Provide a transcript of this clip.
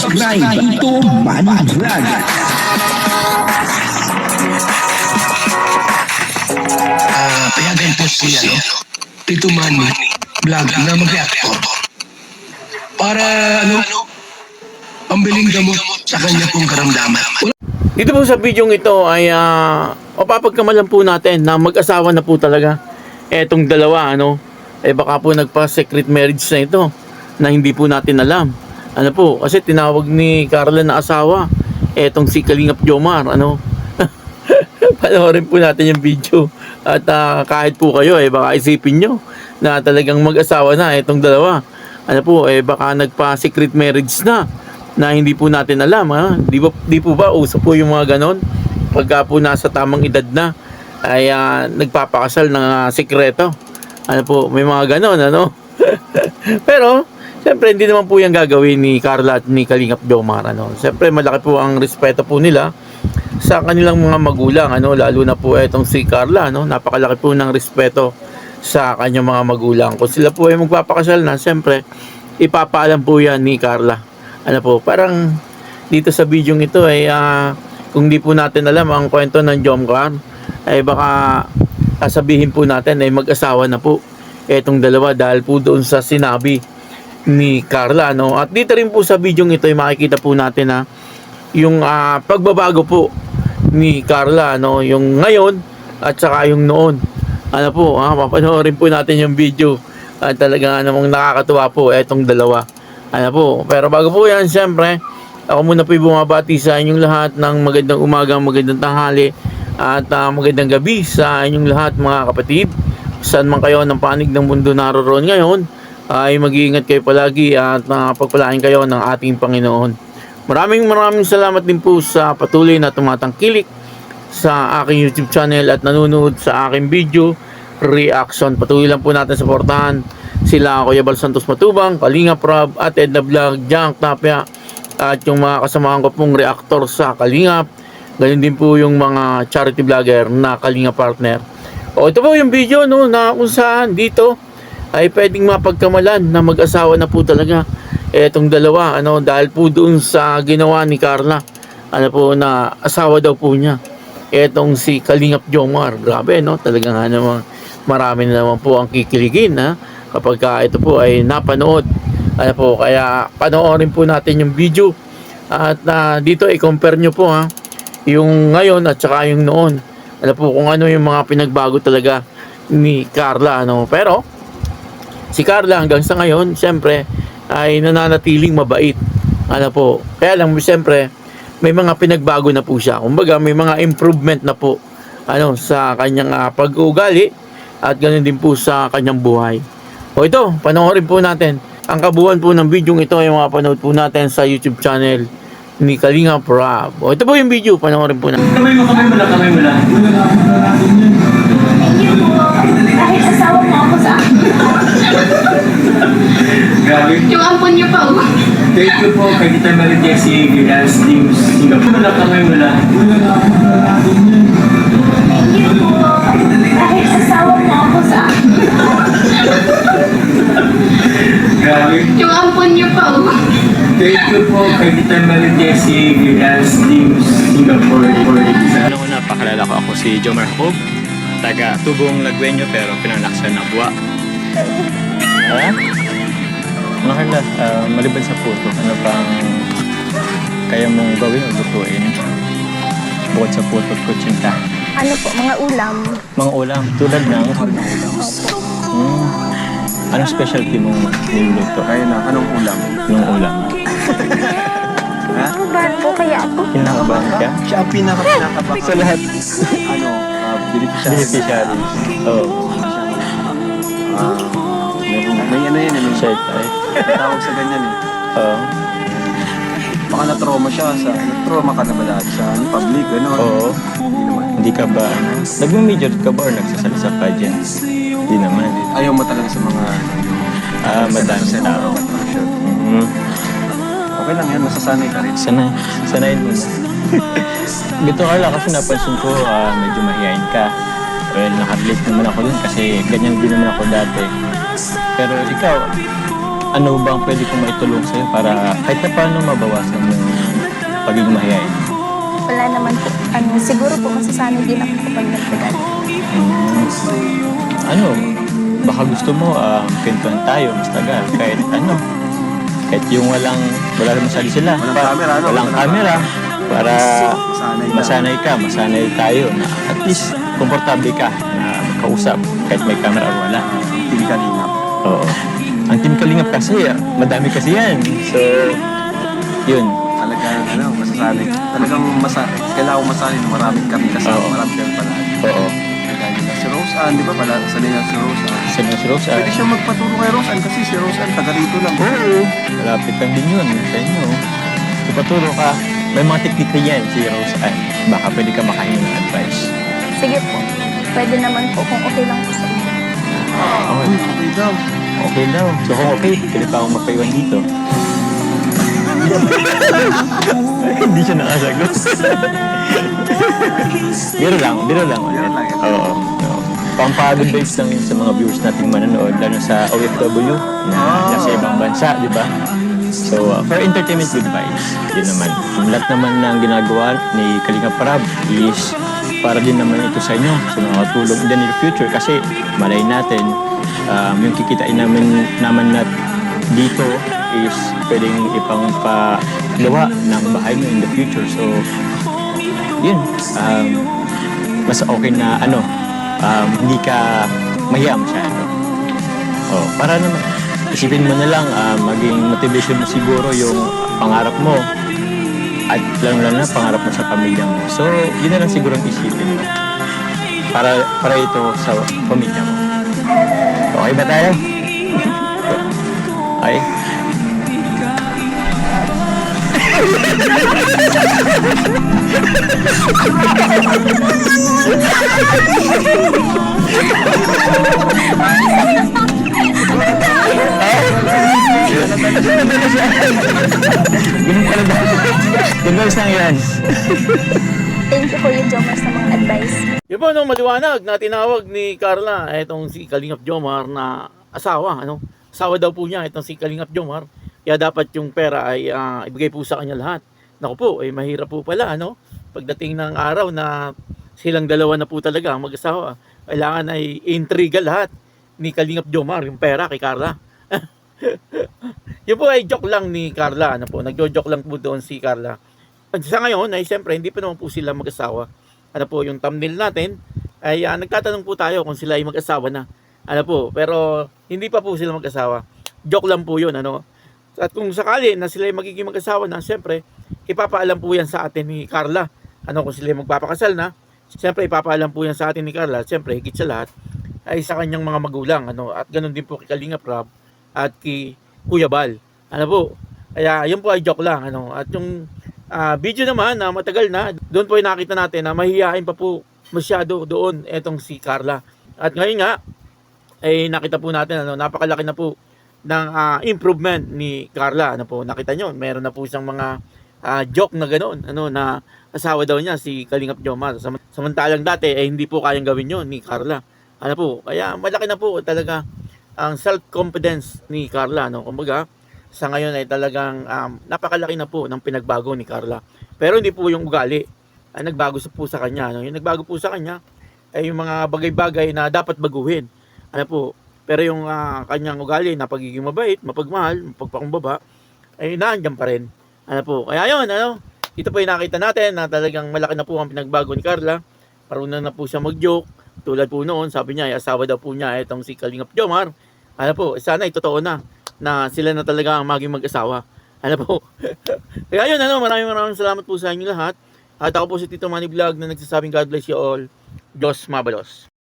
subscribe ito Manny Vlog. Payagan po si Tito Manny Vlog na mag-reactor para pambiling gamot sa kanya pong karamdaman. Dito po sa video ito ay papagkamalan po natin na mag-asawa na po talaga etong dalawa, baka po nagpa-secret marriage na ito na hindi po natin alam. Kasi tinawag ni Carla na asawa etong si Kalingap Jomar, panoorin po natin yung video at kahit po kayo baka isipin nyo na talagang mag-asawa na etong dalawa. Baka nagpa-secret marriage na hindi po natin alam, Di po ba uso po yung mga ganon? Pagka po nasa tamang edad na ay nagpapakasal ng sikreto. May mga ganon, Pero siyempre hindi naman po yung gagawin ni Carla at ni Kalingap Jomar, Siyempre malaki po ang respeto po nila sa kanilang mga magulang, lalo na po etong si Carla, Napakalaki po ng respeto sa kanyang mga magulang. Kung sila po ay magpapakasal na, siyempre ipapaalam po yan ni Carla. Parang dito sa video ito kung di po natin alam ang kwento ng Jomcar, baka sasabihin po natin ay mag-asawa na po etong dalawa dahil po doon sa sinabi ni Carla, At dito rin po sa video ito ay makikita po natin yung pagbabago po ni Carla, yung ngayon at saka yung noon. Papanoorin po natin yung video at talaga namang nakakatuwa po etong dalawa. Pero bago po yan, siyempre, ako muna po bumabati sa inyong lahat ng magandang umaga, magandang tanghali, at magandang gabi sa inyong lahat mga kapatid. Saan man kayo ng panig ng mundo naroon ngayon, ay mag-iingat kayo palagi at pagpalain kayo ng ating Panginoon. Maraming salamat din po sa patuloy na tumatangkilik sa aking YouTube channel at nanonood sa aking video reaction. Patuloy lang po natin suportahan sila Kuya Bal Santos Matubang, Kalingap Rob at Edna Vlog, Jank Tapia at yung mga kasamahan ko pong reactor sa Kalingap. Ganyan din po yung mga charity vlogger na Kalingap partner. Ito po yung video na kung saan dito ay pwedeng mapagkamalan na mag-asawa na po talaga etong dalawa, dahil po doon sa ginawa ni Carla, na asawa daw po niya etong si Kalingap Jomar. Grabe, talagang namang marami na naman po ang kikiligin kapag ito po ay napanood. Kaya panoorin po natin yung video at dito i-compare nyo po yung ngayon at saka yung noon. Kung ano yung mga pinagbago talaga ni Carla, Pero si Carla hanggang sa ngayon siyempre ay nananatiling mabait. Kaya lang siyempre may mga pinagbago na po siya. Kumbaga may mga improvement na po sa kanyang pag-uugali at ganoon din po sa kanyang buhay. Ito, panoorin po natin. Ang kabuuan po ng video ito ay mapanood po natin sa YouTube channel ni Kalingap Rob. Ito po yung video, panoorin po natin. Kamay mo lang. Thank you po. Dahil asawa mo ako sa akin. Grabe. Yung ampon niyo pa. Thank you po kay Tita Marie Jessie Gilas Team Singapore. Kamay mo lang. Thank you po. Dahil asawa mo ako sa akin. Grabe. Yung ampon niyo pa. Thank you po kay Tita Marie Jessie Gilas Team Singapore. Napakalala ko, ako si Jomar Jacob, taga Tubong Lagwenyo pero pinanaksan ng buwa. Maliban sa puto, ano pang kaya mong gawin o lutuin bukod sa puto at kutsinta? Ano po, mga ulam. Mga ulam, tulad ng? Anong specialty mong niluluto? Kaya na, anong ulam? Anong ulam? Kinakabahan po kaya ako. Kinakabahan ka? Siya ang pinaka-pinakabahan. Sa lahat. Beneficiaries. Oo. May ano yan, may Shy type. tawag sa ganyan Oo. Baka na-trauma siya na-trauma ka na ba dahil sa public, gano'n? Oo. Hindi naman. Hindi ka ba, nag-major ka ba or nagsasali sa pageant? Hindi naman. Ayaw mo talaga sa mga... Madami sa tao. Okay lang yan, masasanay ka rin. Sanayin mo na. Gito Carla, kasi napansin ko medyo mahihain ka. Well, nakarelate naman ako dun kasi ganyan din naman ako dati. Pero ikaw, ano bang pwede kong maitulong sa'yo para kahit na paano mabawasan yung pagiging mahihain? Wala naman po. Siguro po masasanay din ako kapag nagtagal. Ano, baka gusto mo kwentuhan tayo mas tagal kahit ano. Kahit yung wala masyado sila. Walang camera, ano? Walang camera. Para Masanay ka. masanay tayo na at least komportable ka na kausap kahit may camera o wala. Team Kalingap. Oo. Ang Team Kalingap kasi, madami kasi yan. So, yun. Talagang masasanay. Talagang kailangan ko masanay na maraming kami kasama, Oo. maraming kami pala. Oo. Kaya si Rose Ann, di ba pala? Sanay na si Rose Ann. Sa mga Rose, Pwede siya magpaturo kay Rose Ann kasi si Rose Ann taga rito lang. oo. Malapit lang din yun sa inyo. Ipaturo ka. May mga teknik na yan si Rose Ann. Baka pwede ka makahingi ng advice. Sige po. Pwede naman po kung okay lang po sa inyo. Okay. Okay daw. Okay daw. So kung okay, pwede pa akong magpaiwan dito. Hindi siya nakasagot. Biro lang. Biro lang yan. Oo. Pang-good vibes lang yun sa mga viewers nating manonood, lalo sa OFW na nasa ibang bansa, di ba? So, for entertainment good vibes, yun naman. Yung lahat naman ng ginagawa ni Kalingap Rab is para din naman ito sa inyo, sa mga tulong in the near future. Kasi malay natin, yung kikitain naman dito is pwedeng ipang pagawa ng bahay mo in the future. So, yun. Mas okay na hindi ka mahiya masyado. Para naman, isipin mo na lang, maging motivation mo siguro yung pangarap mo at lalo na pangarap mo sa pamilya mo. So, yun na lang siguro ang isipin mo para ito sa pamilya mo. Okay ba tayo? Okay? Ganun pala ba? Advice lang yan. Thank you, Kuya Jomar, sa mga advice. Yun po, maliwanag na tinawag ni Carla, itong si Kalingap Jomar na asawa, asawa daw po niya, itong si Kalingap Jomar. Kaya dapat yung pera ay ibigay po sa kanya lahat. Naku po, mahirap po pala, pagdating ng araw na silang dalawa na po talaga ang mag-asawa, kailangan ay intriga lahat ni Kalingap Jomar, yung pera kay Carla. Yun po ay joke lang ni Carla, nagjo-joke lang po doon si Carla. Sa ngayon ay siyempre hindi pa naman po sila mag-asawa. Yung thumbnail natin ay nagtatanong po tayo kung sila ay mag-asawa na. Pero hindi pa po sila mag-asawa. Joke lang po yun, At kung sakali na sila ay magiging mag-asawa na, siyempre ipapaalam po yan sa atin ni Carla. Kung sila ay magpapakasal na, siyempre ipapaalam po yan sa atin ni Carla. Siyempre higit sa lahat ay sa kanyang mga magulang, At ganun din po kay Kalingap Rab at kay Kuya Bal. Kaya yun po ay joke lang, At yung video naman na matagal na, doon po ay nakita natin na mahihain pa po masyado doon etong si Carla. At ngayon nga ay nakita po natin napakalaki na po ng improvement ni Carla. Nakita nyo, meron na po siyang mga joke na gano'n, na asawa daw niya si Kalingap Jomar. Samantalang dati ay hindi po kayang gawin yon ni Carla. Kaya malaki na po talaga ang self-confidence ni Carla, Kumbaga, sa ngayon ay talagang napakalaki na po ng pinagbago ni Carla. Pero hindi po yung ugali ay nagbago po sa kanya. Yung nagbago po sa kanya ay yung mga bagay-bagay na dapat baguhin. Pero yung kanyang ugali na pagiging mabait, mapagmahal, mapagpakumbaba, ay naandyan pa rin. Kaya yun, ito po yung nakita natin na talagang malaki na po ang pinagbago ni Carla. Marunong na po siya mag-joke. Tulad po noon, sabi niya, ay asawa daw po niya itong si Kalingap Jomar. Sana ay totoo na sila na talaga ang maging mag-asawa. Kaya yun, maraming salamat po sa inyo lahat. At ako po si Tito Manny Vlog na nagsasabing God bless you all. Diyos mabalos.